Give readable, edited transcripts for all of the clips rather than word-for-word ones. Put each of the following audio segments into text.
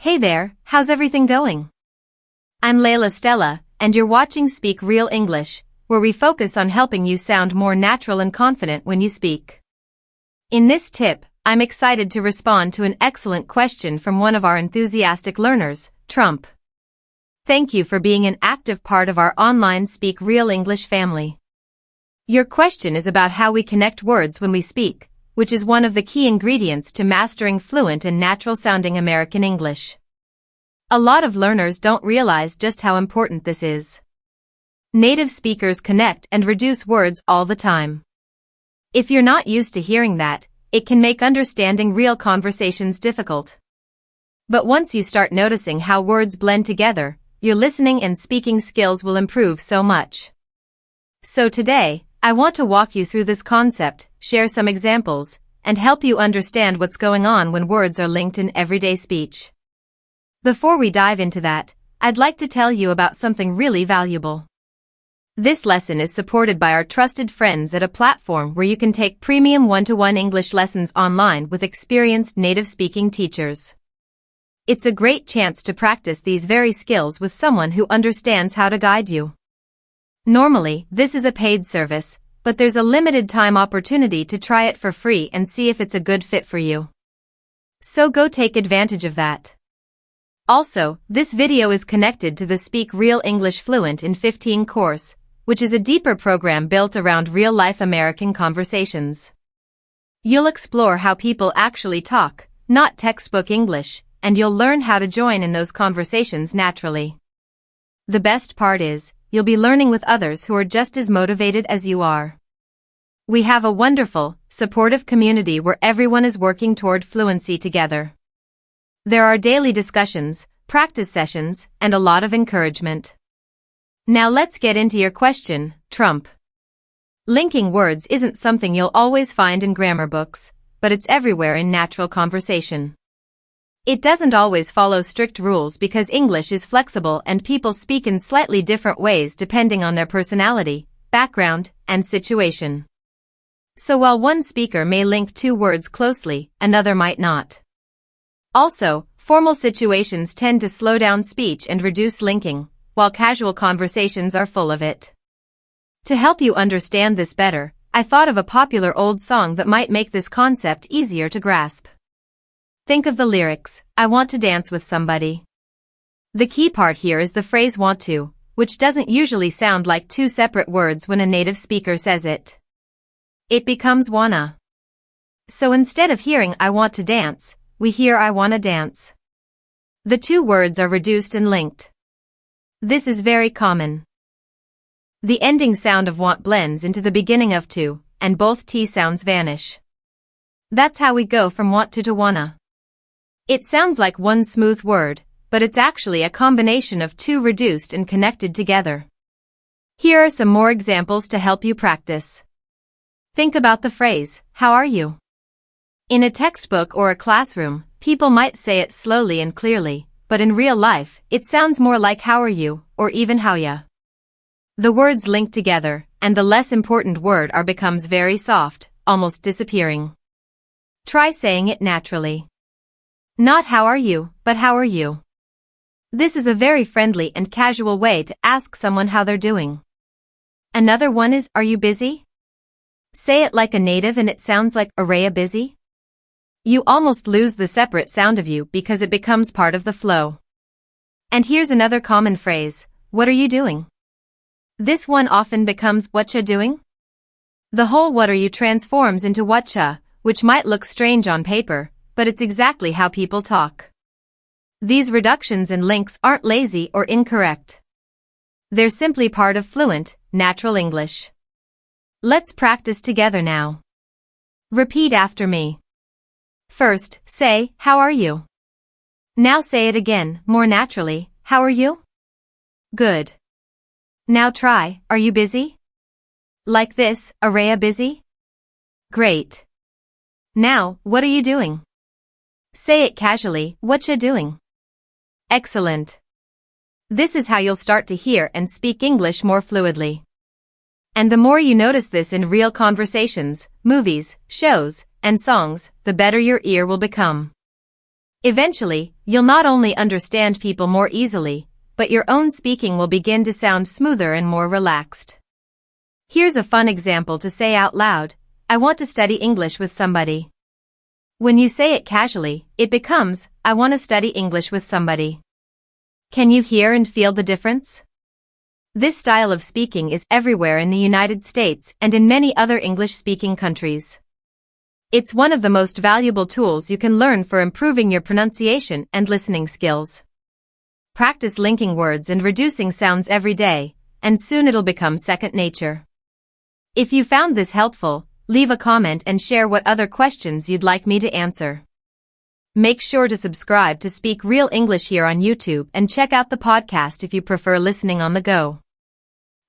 Hey there, how's everything going? I'm Layla Stella, and you're watching Speak Real English, where we focus on helping you sound more natural and confident when you speak. In this tip, I'm excited to respond to an excellent question from one of our enthusiastic learners, Trump. Thank you for being an active part of our online Speak Real English family. Your question is about how we connect words when we speak, which is one of the key ingredients to mastering fluent and natural-sounding American English. A lot of learners don't realize just how important this is. Native speakers connect and reduce words all the time. If you're not used to hearing that, it can make understanding real conversations difficult. But once you start noticing how words blend together, your listening and speaking skills will improve so much. So today, I want to walk you through this concept, share some examples, and help you understand what's going on when words are linked in everyday speech. Before we dive into that, I'd like to tell you about something really valuable. This lesson is supported by our trusted friends at a platform where you can take premium one-to-one English lessons online with experienced native-speaking teachers. It's a great chance to practice these very skills with someone who understands how to guide you. Normally, this is a paid service, but there's a limited time opportunity to try it for free and see if it's a good fit for you. So go take advantage of that. Also, this video is connected to the Speak Real English Fluent in 15 course, which is a deeper program built around real-life American conversations. You'll explore how people actually talk, not textbook English, and you'll learn how to join in those conversations naturally. The best part is, you'll be learning with others who are just as motivated as you are. We have a wonderful, supportive community where everyone is working toward fluency together. There are daily discussions, practice sessions, and a lot of encouragement. Now let's get into your question, Trump. Linking words isn't something you'll always find in grammar books, but it's everywhere in natural conversation. It doesn't always follow strict rules because English is flexible and people speak in slightly different ways depending on their personality, background, and situation. So while one speaker may link two words closely, another might not. Also, formal situations tend to slow down speech and reduce linking, while casual conversations are full of it. To help you understand this better, I thought of a popular old song that might make this concept easier to grasp. Think of the lyrics, I want to dance with somebody. The key part here is the phrase want to, which doesn't usually sound like two separate words when a native speaker says it. It becomes wanna. So instead of hearing I want to dance, we hear I wanna dance. The two words are reduced and linked. This is very common. The ending sound of want blends into the beginning of to, and both T sounds vanish. That's how we go from want to wanna. It sounds like one smooth word, but it's actually a combination of two reduced and connected together. Here are some more examples to help you practice. Think about the phrase, how are you? In a textbook or a classroom, people might say it slowly and clearly, but in real life, it sounds more like how are you, or even how ya. The words link together, and the less important word becomes very soft, almost disappearing. Try saying it naturally. Not how are you, but how are you? This is a very friendly and casual way to ask someone how they're doing. Another one is, are you busy? Say it like a native and it sounds like, Araya busy? You almost lose the separate sound of you because it becomes part of the flow. And here's another common phrase, what are you doing? This one often becomes, whatcha doing? The whole what are you transforms into whatcha, which might look strange on paper, but it's exactly how people talk. These reductions and links aren't lazy or incorrect. They're simply part of fluent, natural English. Let's practice together now. Repeat after me. First, say, how are you? Now say it again, more naturally, how are you? Good. Now try, are you busy? Like this, Araya busy? Great. Now, what are you doing? Say it casually, whatcha doing? Excellent. This is how you'll start to hear and speak English more fluidly. And the more you notice this in real conversations, movies, shows, and songs, the better your ear will become. Eventually, you'll not only understand people more easily, but your own speaking will begin to sound smoother and more relaxed. Here's a fun example to say out loud. I want to study English with somebody. When you say it casually, it becomes, I want to study English with somebody. Can you hear and feel the difference? This style of speaking is everywhere in the United States and in many other English-speaking countries. It's one of the most valuable tools you can learn for improving your pronunciation and listening skills. Practice linking words and reducing sounds every day, and soon it'll become second nature. If you found this helpful, leave a comment and share what other questions you'd like me to answer. Make sure to subscribe to Speak Real English here on YouTube and check out the podcast if you prefer listening on the go.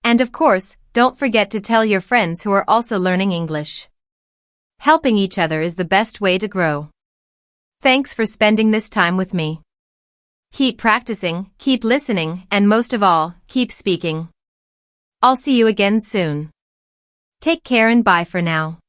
And of course, don't forget to tell your friends who are also learning English. Helping each other is the best way to grow. Thanks for spending this time with me. Keep practicing, keep listening, and most of all, keep speaking. I'll see you again soon. Take care and bye for now.